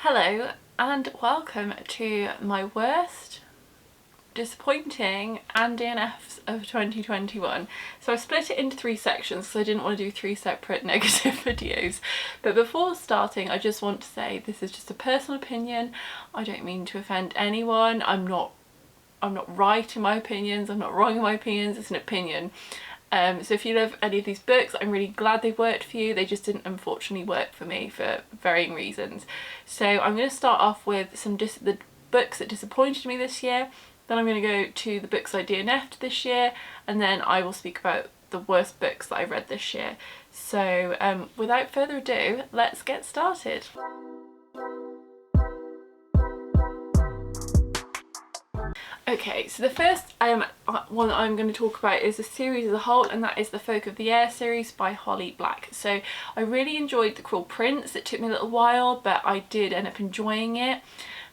Hello and welcome to my worst, disappointing and DNFs of 2021. So I split it into three sections because I didn't want to do three separate negative videos. But before starting, I just want to say this is just a personal opinion. I don't mean to offend anyone. I'm not right in my opinions, I'm not wrong in my opinions, it's an opinion. So if you love any of these books, I'm really glad they've worked for you. They just didn't unfortunately work for me for varying reasons. So I'm going to start off with the books that disappointed me this year. Then I'm going to go to the books I DNF'd this year. And then I will speak about the worst books that I read this year. So without further ado, let's get started. Okay, so the first one that I'm going to talk about is a series as a whole, and that is the Folk of the Air series by Holly Black. So I really enjoyed The Cruel Prince. It took me a little while, but I did end up enjoying it.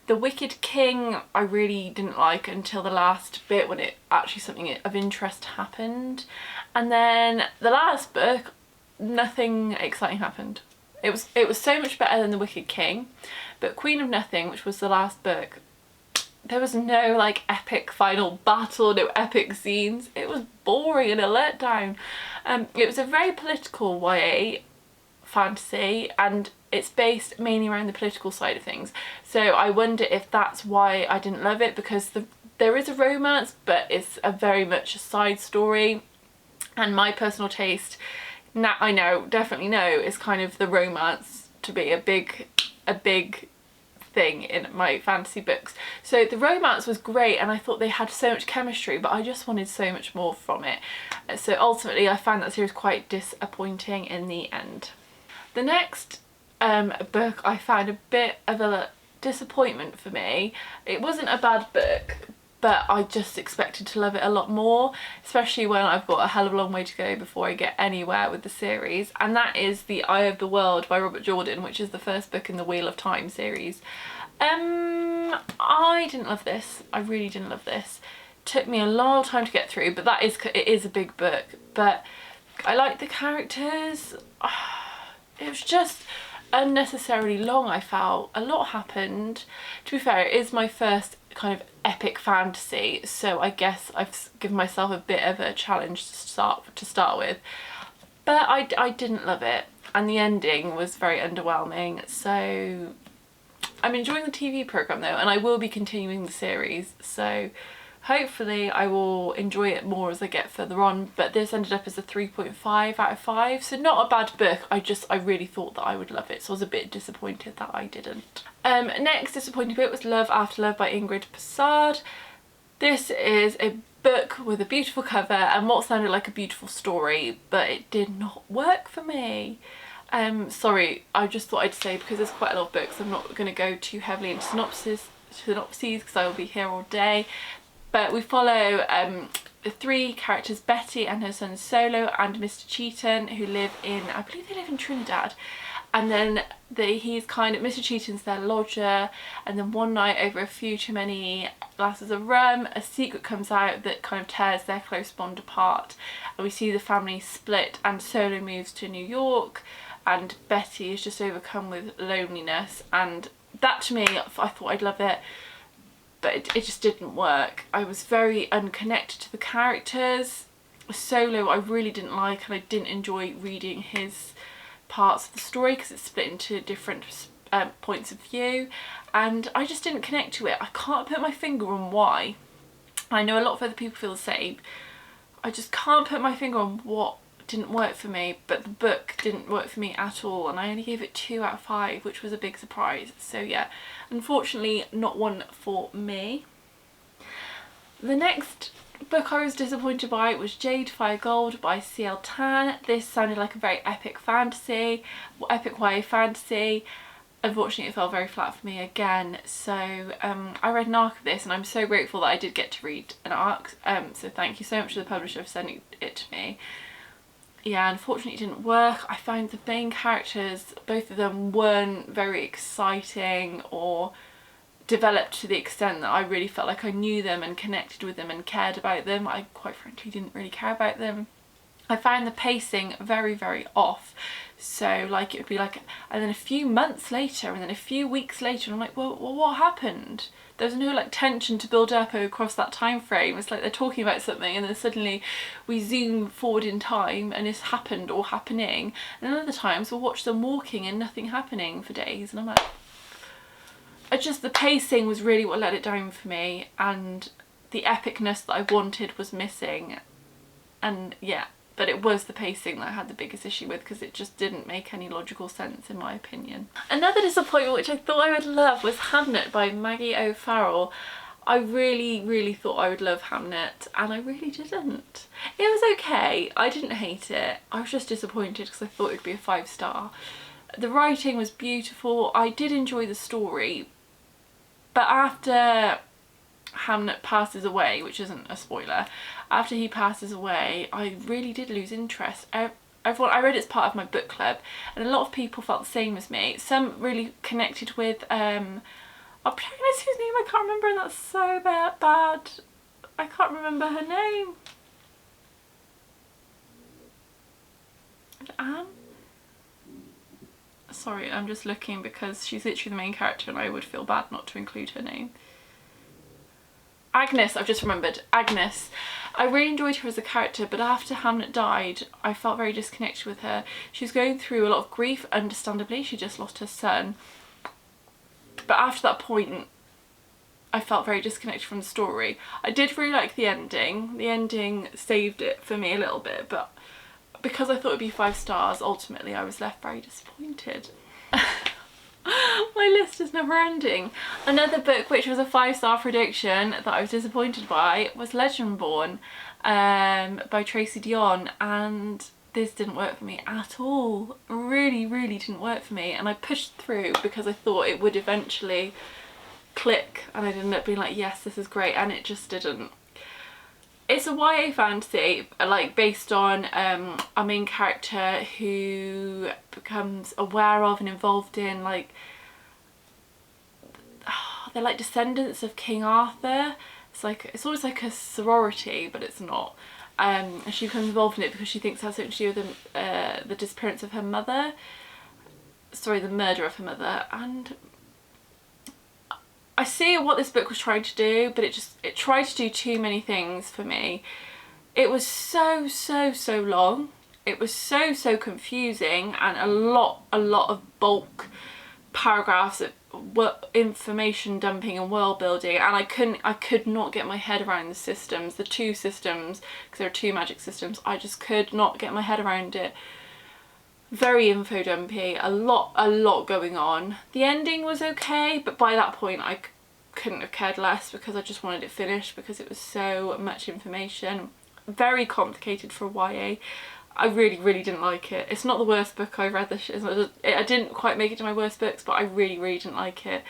The Wicked King I really didn't like until the last bit when something of interest happened. And then the last book, nothing exciting happened. It was so much better than The Wicked King, but Queen of Nothing, which was the last book, there was no like epic final battle, no epic scenes. It was boring and a letdown. It was a very political YA fantasy and it's based mainly around the political side of things. So I wonder if that's why I didn't love it, because there is a romance, but it's very much a side story. And my personal taste, now I definitely know, is kind of the romance to be a big thing in my fantasy books. So the romance was great and I thought they had so much chemistry, but I just wanted so much more from it. So ultimately I found that series quite disappointing in the end. The next book I found a bit of a disappointment for me. It wasn't a bad book, but I just expected to love it a lot more, especially when I've got a hell of a long way to go before I get anywhere with the series, and that is The Eye of the World by Robert Jordan, which is the first book in the Wheel of Time series. I didn't love this. I really didn't love this. Took me a long time to get through, but it is a big book. But I liked the characters. It was just unnecessarily long, I felt. A lot happened. To be fair, it is my first kind of epic fantasy, so I guess I've given myself a bit of a challenge to start with, but I didn't love it, and the ending was very underwhelming. So I'm enjoying the TV programme though, and I will be continuing the series, so hopefully I will enjoy it more as I get further on. But this ended up as a 3.5 out of 5, so not a bad book. I really thought that I would love it, so I was a bit disappointed that I didn't. Next disappointing book was Love After Love by Ingrid Passard. This is a book with a beautiful cover and what sounded like a beautiful story, but it did not work for me. Sorry, I just thought I'd say, because there's quite a lot of books, I'm not going to go too heavily into synopses because I will be here all day. But we follow the three characters, Betty and her son Solo and Mr. Cheaton, who live in, I believe they live in Trinidad. And then Mr. Cheaton's their lodger, and then one night over a few too many glasses of rum, a secret comes out that kind of tears their close bond apart. And we see the family split, and Solo moves to New York, and Betty is just overcome with loneliness. And that, to me, I thought I'd love it, but it just didn't work. I was very unconnected to the characters. Solo I really didn't like, and I didn't enjoy reading his parts of the story because it's split into different points of view, and I just didn't connect to it. I can't put my finger on why. I know a lot of other people feel the same. I just can't put my finger on what didn't work for me, but the book didn't work for me at all, and I only gave it 2 out of 5, which was a big surprise. So yeah, unfortunately not one for me. The next book I was disappointed by was Jade, Fire Gold by C.L. Tan. This sounded like a very epic YA fantasy. Unfortunately it fell very flat for me again, so I read an arc of this and I'm so grateful that I did get to read an arc, so thank you so much to the publisher for sending it to me. Yeah, unfortunately it didn't work. I found the main characters, both of them, weren't very exciting or developed to the extent that I really felt like I knew them and connected with them and cared about them. I quite frankly didn't really care about them. I found the pacing very, very off. So like it would be like, and then a few months later and then a few weeks later, and I'm like, well what happened? There's no like tension to build up across that time frame. It's like they're talking about something and then suddenly we zoom forward in time and it's happened or happening. And then other times we'll watch them walking and nothing happening for days, and I'm like, the pacing was really what let it down for me, and the epicness that I wanted was missing. And yeah, but it was the pacing that I had the biggest issue with, because it just didn't make any logical sense in my opinion. Another disappointment which I thought I would love was Hamlet by Maggie O'Farrell. I really thought I would love Hamlet, and I really didn't. It was okay, I didn't hate it, I was just disappointed because I thought it would be a 5-star. The writing was beautiful, I did enjoy the story, but after Hamlet passes away, which isn't a spoiler, after he passes away, I really did lose interest. I read it as part of my book club, and a lot of people felt the same as me. Some really connected with Piranesi, whose name I can't remember, and that's so bad. I can't remember her name. Anne? Sorry, I'm just looking because she's literally the main character and I would feel bad not to include her name. Agnes, I've just remembered. Agnes. I really enjoyed her as a character, but after Hamlet died, I felt very disconnected with her. She was going through a lot of grief, understandably. She just lost her son. But after that point, I felt very disconnected from the story. I did really like the ending. The ending saved it for me a little bit, but because I thought it'd be 5 stars, ultimately I was left very disappointed. My list is never ending. Another book which was a 5-star prediction that I was disappointed by was Legendborn by Tracy Dion, and this didn't work for me at all. Really didn't work for me, and I pushed through because I thought it would eventually click and I'd end up being like, yes, this is great, and it just didn't. It's a YA fantasy, like based on a main character who becomes aware of and involved in, like, they're like descendants of King Arthur. It's always like a sorority, but it's not. And she becomes involved in it because she thinks it has something to do with the disappearance of her mother. Sorry, the murder of her mother. And I see what this book was trying to do, but it tried to do too many things for me. It was so long. It was so confusing, and a lot of bulk paragraphs of information dumping and world building, and I could not get my head around the systems, the 2 systems, because there are 2 magic systems. I just could not get my head around it. Very info dumpy, a lot going on. The ending was okay, but by that point I couldn't have cared less because I just wanted it finished because it was so much information. Very complicated for a YA. I really didn't like it. It's not the worst book I've read this year. I didn't quite make it to my worst books, but I really didn't like it.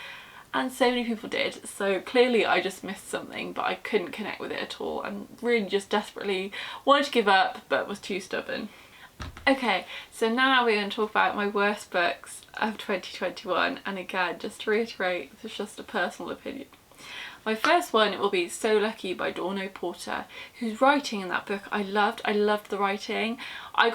And so many people did, so clearly I just missed something, but I couldn't connect with it at all and really just desperately wanted to give up but was too stubborn. Okay, so now we're going to talk about my worst books of 2021, and again, just to reiterate, this is just a personal opinion. My first one will be So Lucky by Dawn O'Porter, whose writing in that book I loved. I loved the writing. I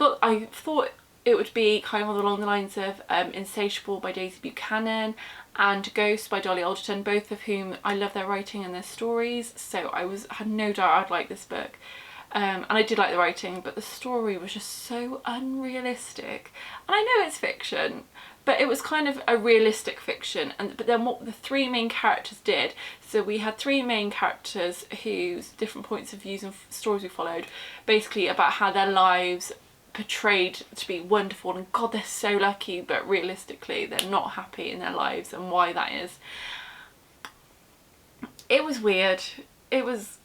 thought it would be kind of along the lines of Insatiable by Daisy Buchanan and Ghost by Dolly Alderton, both of whom I love their writing and their stories, so I had no doubt I'd like this book. And I did like the writing, but the story was just so unrealistic. And I know it's fiction, but it was kind of a realistic fiction. But then what the 3 main characters did, so we had 3 main characters whose different points of views and stories we followed, basically about how their lives portrayed to be wonderful, and God, they're so lucky, but realistically they're not happy in their lives, and why that is. It was weird. It was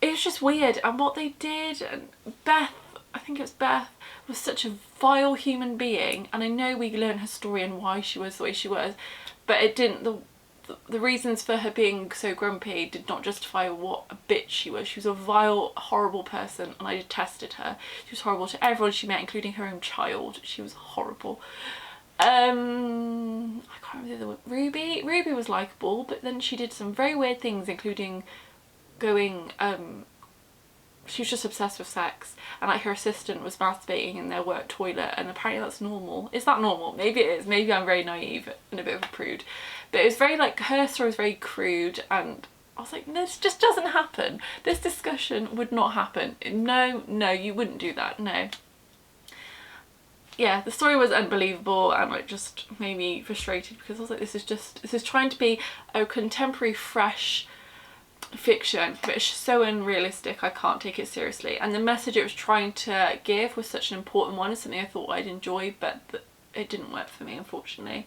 just weird, and what they did, and Beth, I think it was Beth, was such a vile human being, and I know we learned her story and why she was the way she was, but it didn't, the reasons for her being so grumpy did not justify what a bitch she was. She was a vile, horrible person, and I detested her. She was horrible to everyone she met, including her own child. She was horrible. I can't remember the other one. Ruby was likeable, but then she did some very weird things, including going she was just obsessed with sex, and like her assistant was masturbating in their work toilet, and apparently that's normal. Is that normal? Maybe it is. Maybe I'm very naive and a bit of a prude. But it was very like, her story was very crude, and I was like, this just doesn't happen. This discussion would not happen. No, no, you wouldn't do that. No. Yeah, the story was unbelievable, and it just made me frustrated, because I was like, this is trying to be a contemporary, fresh fiction, but it's so unrealistic, I can't take it seriously. And the message it was trying to give was such an important one, and something I thought I'd enjoy, but it didn't work for me, unfortunately.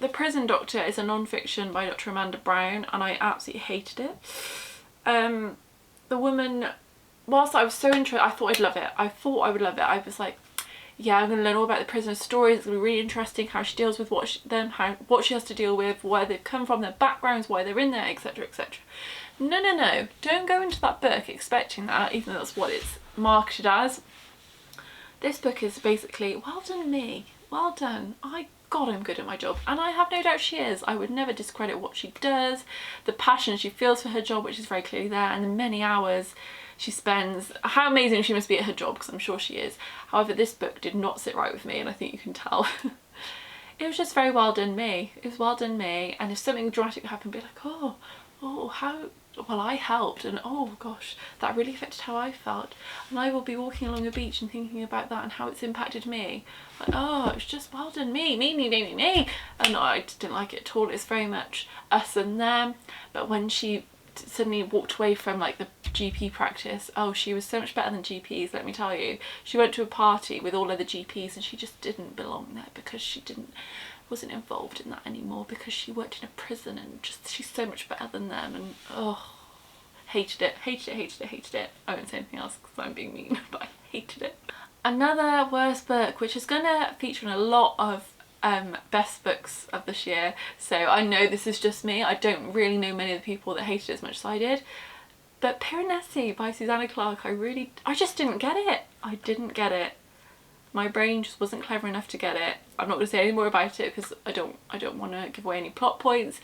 The Prison Doctor is a non-fiction by Dr. Amanda Brown, and I absolutely hated it. The woman, whilst I was so interested, I thought I'd love it. I thought I would love it. I was like, yeah, I'm going to learn all about the prisoner's stories. It's going to be really interesting how she deals with what she has to deal with, where they've come from, their backgrounds, why they're in there, etc, etc. No, no, no. Don't go into that book expecting that, even though that's what it's marketed as. This book is basically, well done me. Well done. God, I'm good at my job. And I have no doubt she is. I would never discredit what she does, the passion she feels for her job, which is very clearly there, and the many hours she spends. How amazing she must be at her job, because I'm sure she is. However, this book did not sit right with me, and I think you can tell. It was just very well done me. It was well done me, and if something dramatic happened, be like, oh, how, well, I helped, and oh gosh, that really affected how I felt, and I will be walking along a beach and thinking about that and how it's impacted me. Like, oh, it's just well done me, and no, I just didn't like it at all. It's very much us and them. But when she suddenly walked away from like the GP practice, oh, she was so much better than GPs, let me tell you. She went to a party with all other GPs, and she just didn't belong there, because she wasn't involved in that anymore, because she worked in a prison, and just, she's so much better than them. And oh, hated it. I won't say anything else because I'm being mean, but I hated it. Another worst book, which is gonna feature in a lot of best books of this year, so I know this is just me. I don't really know many of the people that hated it as much as I did, but Piranesi by Susanna Clarke, I just didn't get it. I didn't get it. My brain just wasn't clever enough to get it. I'm not going to say any more about it because I don't want to give away any plot points.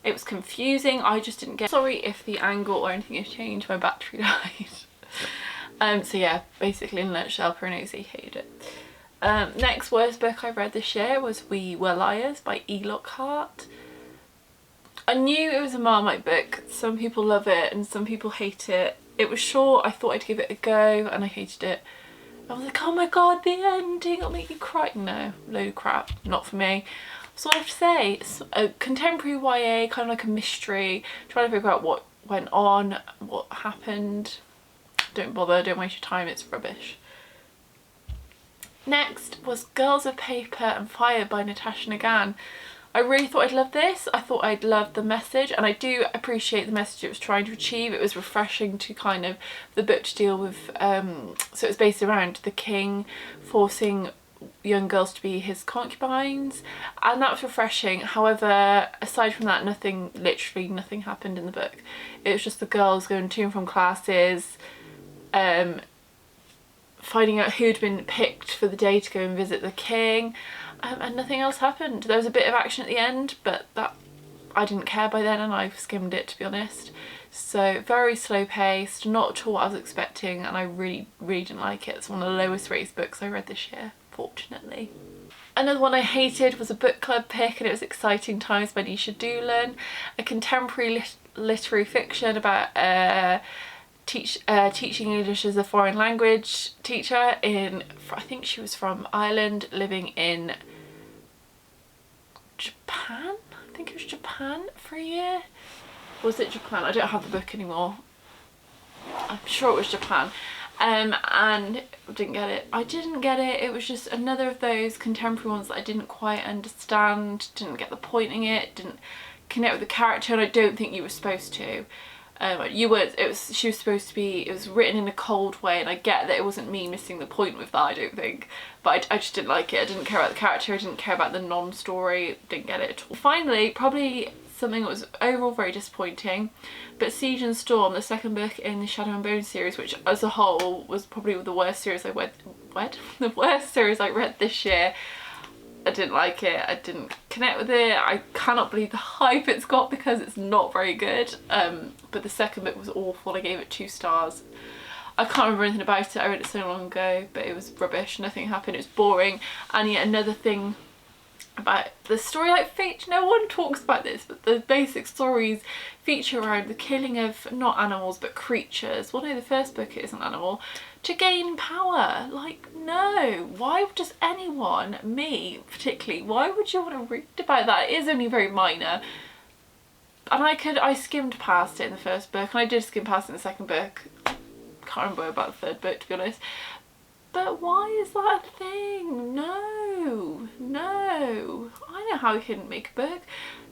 It was confusing. I just didn't get it. Sorry if the angle or anything has changed. My battery died. So yeah, basically in a nutshell, Piranesi, hated it. Next worst book I read this year was We Were Liars by E. Lockhart. I knew it was a Marmite book. Some people love it and some people hate it. It was short. I thought I'd give it a go, and I hated it. I was like, oh my god, the ending, it'll make you cry. No, load of crap, not for me. So I have to say, it's a contemporary YA, kind of like a mystery, trying to figure out what went on, what happened. Don't bother, don't waste your time, it's rubbish. Next was Girls of Paper and Fire by Natasha Nagan. I really thought I'd love this. I thought I'd love the message, and I do appreciate the message it was trying to achieve. It was refreshing to kind of the book to deal with, so it was based around the king forcing young girls to be his concubines, and that was refreshing. However, aside from that, literally nothing happened in the book. It was just the girls going to and from classes, finding out who'd been picked for the day to go and visit the king, and nothing else happened. There was a bit of action at the end, but that I didn't care by then, and I skimmed it, to be honest. So very slow paced, not at all what I was expecting, and I really didn't like it. It's one of the lowest rated books I read this year, fortunately. Another one I hated was a book club pick, and it was Exciting Times by Nisha Doolan, a contemporary literary fiction about teaching English as a foreign language teacher I think she was from Ireland, living in Japan? I think it was Japan for a year. Was it Japan? I don't have the book anymore. I'm sure it was Japan. And I didn't get it. I didn't get it. It was just another of those contemporary ones that I didn't quite understand, didn't get the point in it, didn't connect with the character, and I don't think you were supposed to. She was supposed to be, it was written in a cold way, and I get that it wasn't me missing the point with that, I don't think, but I just didn't like it. I didn't care about the character, I didn't care about the non-story, didn't get it at all. Finally, probably something that was overall very disappointing, but Siege and Storm, the second book in the Shadow and Bone series, which as a whole was probably the worst series I read this year. I didn't like it. I didn't connect with it. I cannot believe the hype it's got because it's not very good. But the second book was awful. I gave it 2 stars. I can't remember anything about it. I read it so long ago, but it was rubbish. Nothing happened. It was boring. And yet another thing about the story, like feature, no one talks about this, but the basic stories feature around the killing of not animals but creatures. Well, no, the first book is an animal, to gain power. Like, no, why would just anyone, me particularly, why would you want to read about that? It is only very minor, and I skimmed past it in the first book, and I did skim past it in the second book. Can't remember about the third book, to be honest. But why is that a thing? No, no. I know how we can make a book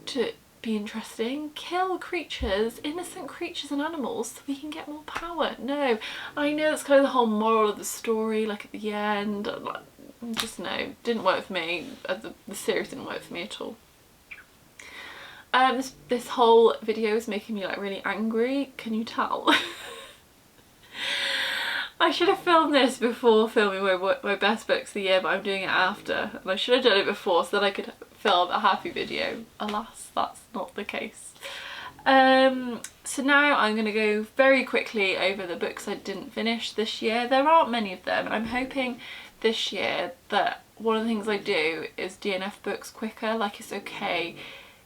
to be interesting. Kill creatures, innocent creatures and animals, so we can get more power. No. I know that's kind of the whole moral of the story, like at the end. Just no, didn't work for me. The series didn't work for me at all. This whole video is making me like really angry. Can you tell? I should have filmed this before filming my best books of the year, but I'm doing it after. And I should have done it before so that I could film a happy video. Alas, that's not the case. So now I'm going to go very quickly over the books I didn't finish this year. There aren't many of them, and I'm hoping this year that one of the things I do is DNF books quicker. Like, it's okay.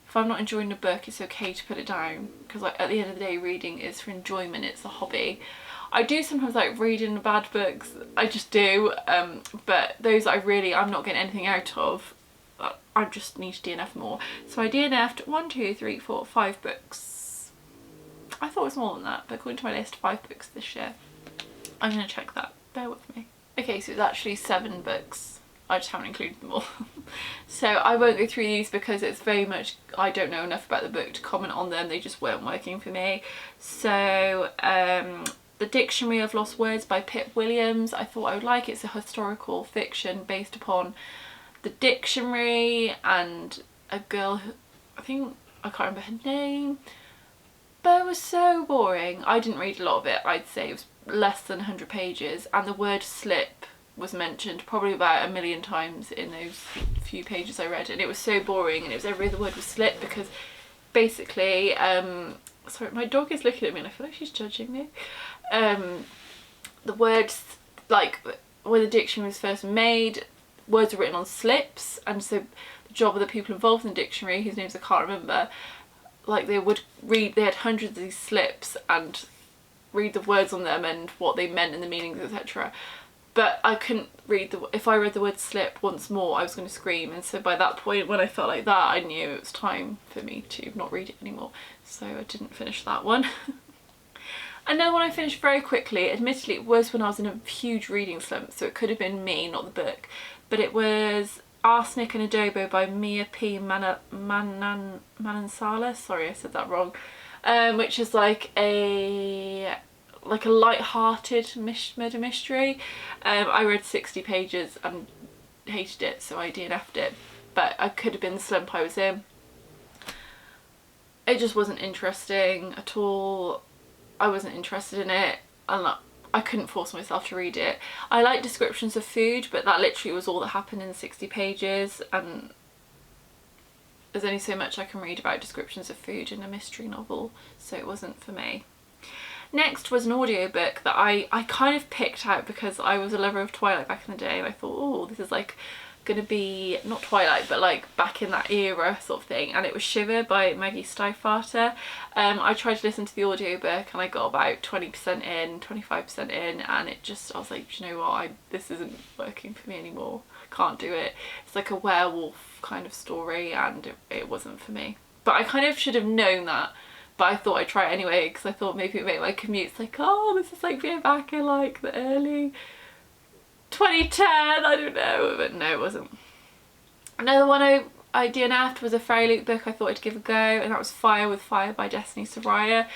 If I'm not enjoying a book, it's okay to put it down, because like at the end of the day, reading is for enjoyment, it's a hobby. I do sometimes like reading bad books, I just do, but those I'm not getting anything out of, I just need to DNF more. So I DNF'd 1, 2, 3, 4, 5 books. I thought it was more than that, but according to my list, 5 books this year. I'm going to check that, bear with me. Okay, so it's actually 7 books. I just haven't included them all. So I won't go through these because it's very much, I don't know enough about the book to comment on them, they just weren't working for me. So, The Dictionary of Lost Words by Pip Williams, I thought I would like. It's a historical fiction based upon the dictionary and a girl who, I can't remember her name, but it was so boring. I didn't read a lot of it. I'd say it was less than 100 pages, and the word slip was mentioned probably about 1 million times in those few pages I read, and it was so boring, and it was every other word was slip, because basically, sorry, my dog is looking at me and I feel like she's judging me. The words, like when the dictionary was first made, words were written on slips, and so the job of the people involved in the dictionary, whose names I can't remember, like they had hundreds of these slips and read the words on them and what they meant and the meanings, etc. But I couldn't read if I read the word slip once more, I was going to scream, and so by that point, when I felt like that, I knew it was time for me to not read it anymore, so I didn't finish that one. Another one I finished very quickly, admittedly it was when I was in a huge reading slump, so it could have been me, not the book, but it was Arsenic and Adobo by Mia P. Manansala, sorry I said that wrong, which is like a light-hearted murder mystery. I read 60 pages and hated it, so I DNF'd it, but I could have been the slump I was in. It just wasn't interesting at all. I wasn't interested in it, and I couldn't force myself to read it. I like descriptions of food, but that literally was all that happened in 60 pages, and there's only so much I can read about descriptions of food in a mystery novel, so it wasn't for me. Next was an audiobook that I kind of picked out because I was a lover of Twilight back in the day, and I thought, oh, this is like gonna be not Twilight but like back in that era sort of thing, and it was Shiver by Maggie Stiefvater. I tried to listen to the audiobook and I got about 20% in, 25% in, and it just, I was like, you know what, this isn't working for me anymore, can't do it. It's like a werewolf kind of story, and it wasn't for me. But I kind of should have known that, but I thought I'd try it anyway because I thought maybe it would make my commute. It's like, oh, this is like being back in like the early 2010, I don't know, but no, it wasn't. Another one I DNF'd was a Fairy Loot book I thought I'd give a go, and that was Fire with Fire by Destiny Soraya.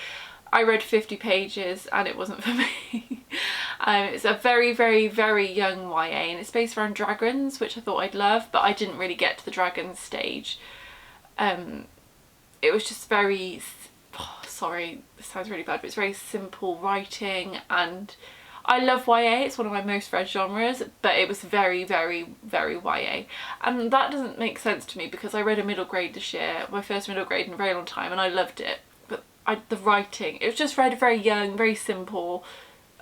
I read 50 pages and it wasn't for me. It's a very, very, very young YA, and it's based around dragons, which I thought I'd love, but I didn't really get to the dragon stage. It was just very, sorry, this sounds really bad, but it's very simple writing, and I love YA, it's one of my most read genres, but it was very, very, very YA. And that doesn't make sense to me because I read a middle grade this year, my first middle grade in a very long time, and I loved it. But the writing, it was just read very young, very simple,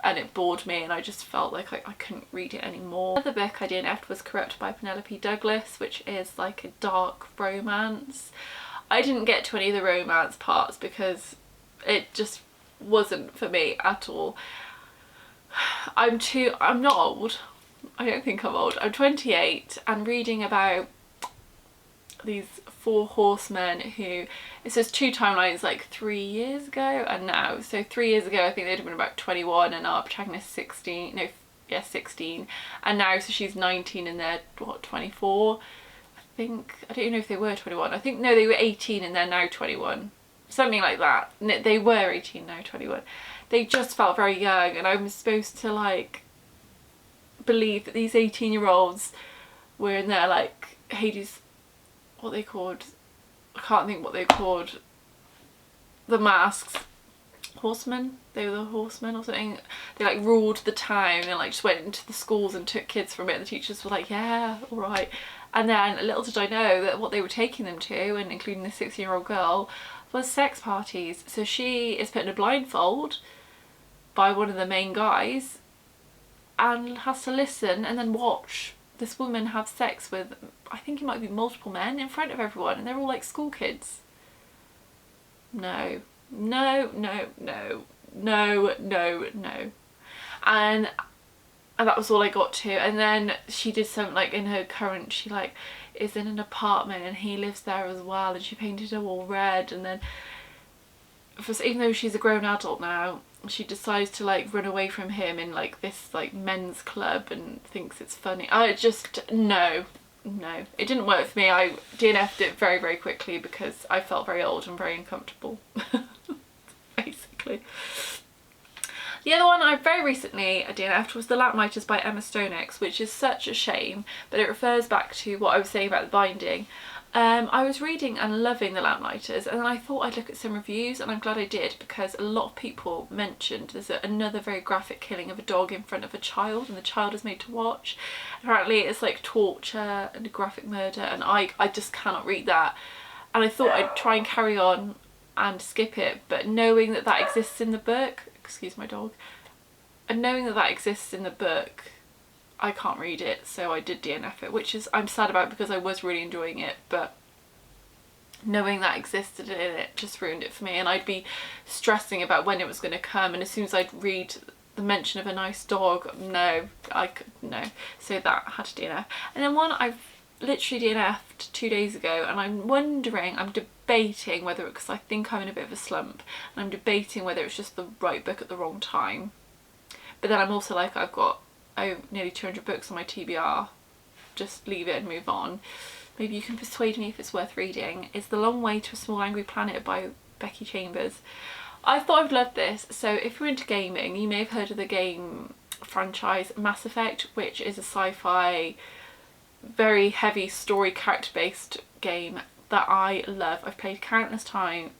and it bored me, and I just felt like I couldn't read it anymore. Another book I DNF'd was Corrupt by Penelope Douglas, which is like a dark romance. I didn't get to any of the romance parts because it just wasn't for me at all. I'm not old. I don't think I'm old. I'm 28 and reading about these 4 horsemen who, it says 2 timelines, like 3 years ago and now. So 3 years ago I think they'd have been about 21 and our protagonist 16, no, yeah, 16, and now so she's 19 and they're what, 24? I think, I don't know if they were 21. I think, no, they were 18 and they're now 21. Something like that. They were 18, now 21. They just felt very young, and I was supposed to like believe that these 18-year-olds were in their like Hades, what they called, I can't think what they called, the masks, horsemen, they were the horsemen or something. They like ruled the town and like just went into the schools and took kids from it, and the teachers were like, yeah, all right. And then little did I know that what they were taking them to, and including the 16-year-old girl, was sex parties. So she is put in a blindfold by one of the main guys and has to listen and then watch this woman have sex with, I think it might be multiple men, in front of everyone, and they're all like school kids. No, no, no, no, no, no, no. And that was all I got to. And then she did something like in her current, she like is in an apartment and he lives there as well, and she painted her all red, and then even though she's a grown adult now, she decides to like run away from him in like this like men's club and thinks it's funny. I just, no, it didn't work for me. I DNF'd it very, very quickly because I felt very old and very uncomfortable, basically. The other one I very recently DNF'd was The Lamplighters by Emma Stonex, which is such a shame, but it refers back to what I was saying about the binding. I was reading and loving The Lamplighters, and then I thought I'd look at some reviews, and I'm glad I did because a lot of people mentioned there's another very graphic killing of a dog in front of a child, and the child is made to watch. Apparently it's like torture and a graphic murder, and I just cannot read that. And I thought I'd try and carry on and skip it, but knowing that that exists in the book, excuse my dog, and knowing that that exists in the book, I can't read it, so I did DNF it, which is I'm sad about because I was really enjoying it, but knowing that existed in it just ruined it for me, and I'd be stressing about when it was going to come, and as soon as I'd read the mention of a nice dog, no, no, so that had to DNF. And then one I've literally DNF'd 2 days ago, and I'm debating whether, because I think I'm in a bit of a slump, and I'm debating whether it's just the right book at the wrong time. But then I'm also like, I've got nearly 200 books on my TBR, just leave it and move on. Maybe you can persuade me if it's worth reading. It's The Long Way to a Small Angry Planet by Becky Chambers. I thought I'd love this. So if you're into gaming, you may have heard of the game franchise Mass Effect, which is a sci-fi, very heavy story character based game that I love. I've played countless times,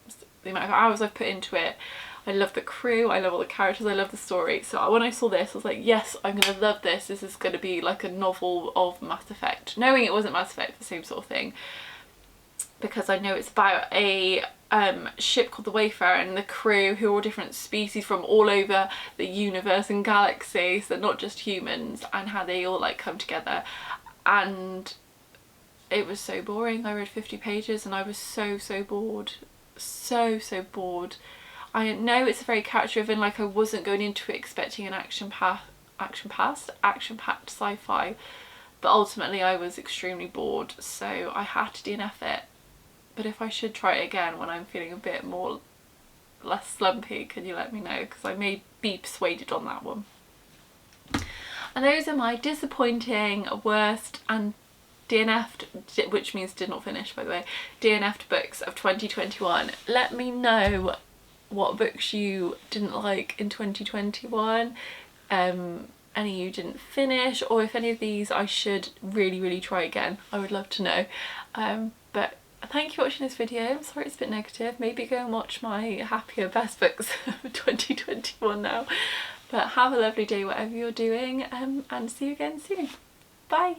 the amount of hours I've put into it. I love the crew, I love all the characters, I love the story. So when I saw this, I was like, yes, I'm going to love this. This is going to be like a novel of Mass Effect. Knowing it wasn't Mass Effect, the same sort of thing. Because I know it's about a ship called the Wayfarer, and the crew who are all different species from all over the universe and galaxy, so they're not just humans, and how they all like come together. And it was so boring. I read 50 pages and I was so bored. So bored. I know it's a very character driven, like I wasn't going into it expecting an action-packed sci-fi, but ultimately I was extremely bored, so I had to DNF it. But if I should try it again when I'm feeling a bit less slumpy, can you let me know, because I may be persuaded on that one. And those are my disappointing, worst and DNF'd, which means did not finish by the way, DNF'd books of 2021. Let me know what books you didn't like in 2021, any you didn't finish, or if any of these I should really try again. I would love to know. But thank you for watching this video. I'm sorry it's a bit negative. Maybe go and watch my happier best books of 2021 now. But have a lovely day whatever you're doing, and see you again soon. Bye.